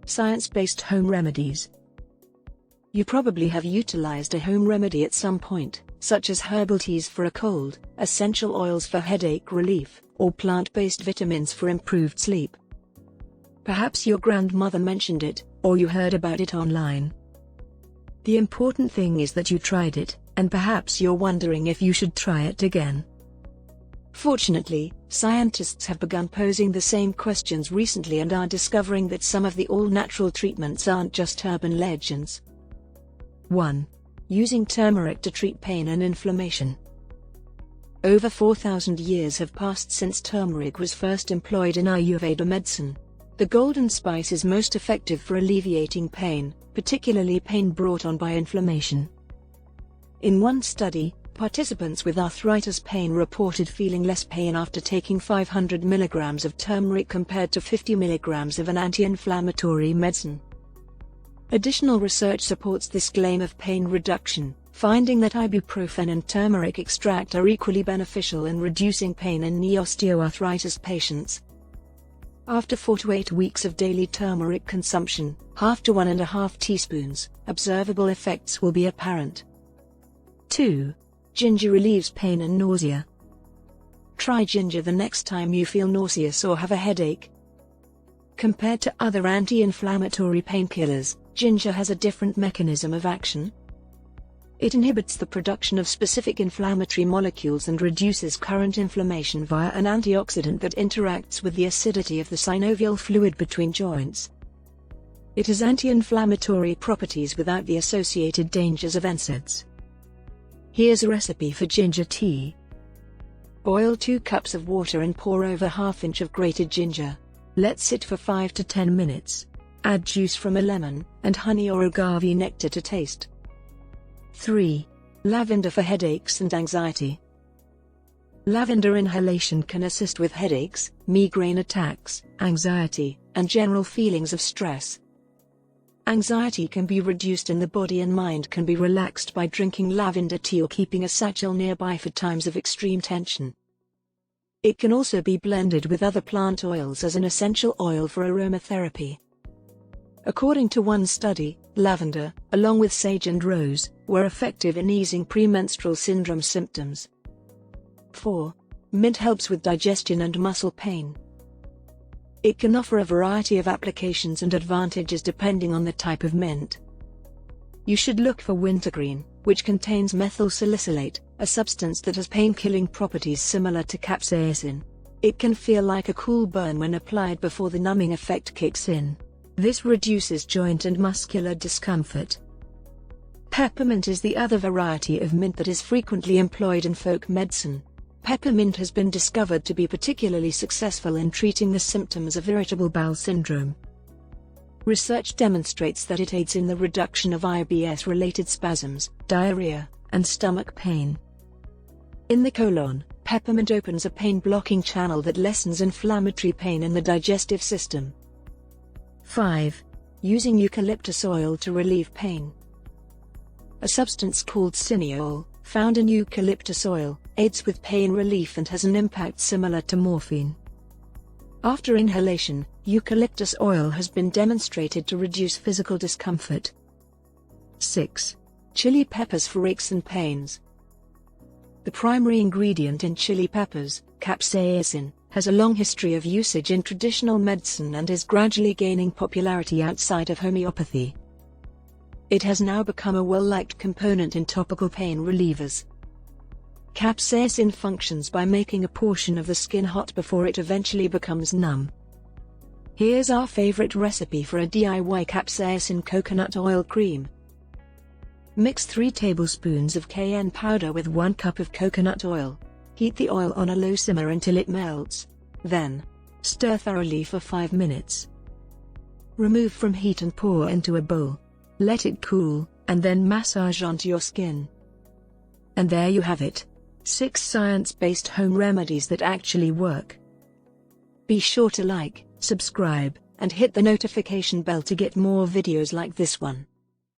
Science-based home remedies. You probably have utilized a home remedy at some point, such as herbal teas for a cold, essential oils for headache relief, or plant-based vitamins for improved sleep. Perhaps your grandmother mentioned it, or you heard about it online. The important thing is that you tried it, and perhaps you're wondering if you should try it again. Fortunately, scientists have begun posing the same questions recently and are discovering that some of the all-natural treatments aren't just urban legends. 1. Using turmeric to treat pain and inflammation. Over 4,000 years have passed since turmeric was first employed in Ayurveda medicine. The golden spice is most effective for alleviating pain, particularly pain brought on by inflammation. In one study, participants with arthritis pain reported feeling less pain after taking 500 mg of turmeric compared to 50 mg of an anti-inflammatory medicine. Additional research supports this claim of pain reduction, finding that ibuprofen and turmeric extract are equally beneficial in reducing pain in knee osteoarthritis patients. After 4 to 8 weeks of daily turmeric consumption, half to 1.5 teaspoons, observable effects will be apparent. 2. Ginger relieves pain and nausea. Try ginger the next time you feel nauseous or have a headache. Compared to other anti-inflammatory painkillers, ginger has a different mechanism of action. It inhibits the production of specific inflammatory molecules and reduces current inflammation via an antioxidant that interacts with the acidity of the synovial fluid between joints. It has anti-inflammatory properties without the associated dangers of NSAIDs. Here's a recipe for ginger tea. Boil 2 cups of water and pour over ½ inch of grated ginger. Let sit for 5 to 10 minutes. Add juice from a lemon, and honey or agave nectar to taste. 3. Lavender for headaches and anxiety. Lavender inhalation can assist with headaches, migraine attacks, anxiety, and general feelings of stress. Anxiety can be reduced and the body and mind can be relaxed by drinking lavender tea or keeping a satchel nearby for times of extreme tension. It can also be blended with other plant oils as an essential oil for aromatherapy. According to one study, lavender, along with sage and rose, were effective in easing premenstrual syndrome symptoms. 4. Mint helps with digestion and muscle pain. It can offer a variety of applications and advantages depending on the type of mint. You should look for wintergreen, which contains methyl salicylate, a substance that has pain-killing properties similar to capsaicin. It can feel like a cool burn when applied before the numbing effect kicks in. This reduces joint and muscular discomfort. Peppermint is the other variety of mint that is frequently employed in folk medicine. Peppermint has been discovered to be particularly successful in treating the symptoms of irritable bowel syndrome. Research demonstrates that it aids in the reduction of IBS-related spasms, diarrhea, and stomach pain. In the colon, peppermint opens a pain-blocking channel that lessens inflammatory pain in the digestive system. 5. Using eucalyptus oil to relieve pain. A substance called cineol, found in eucalyptus oil, aids with pain relief and has an impact similar to morphine. After inhalation, eucalyptus oil has been demonstrated to reduce physical discomfort. 6. Chili peppers for aches and pains. The primary ingredient in chili peppers, capsaicin, has a long history of usage in traditional medicine and is gradually gaining popularity outside of homeopathy. It has now become a well-liked component in topical pain relievers. Capsaicin functions by making a portion of the skin hot before it eventually becomes numb. Here's our favorite recipe for a DIY capsaicin coconut oil cream. Mix 3 tablespoons of cayenne powder with 1 cup of coconut oil. Heat the oil on a low simmer until it melts. Then, stir thoroughly for 5 minutes. Remove from heat and pour into a bowl. Let it cool, and then massage onto your skin. And there you have it. 6 science-based home remedies that actually work. Be sure to like, subscribe, and hit the notification bell to get more videos like this one.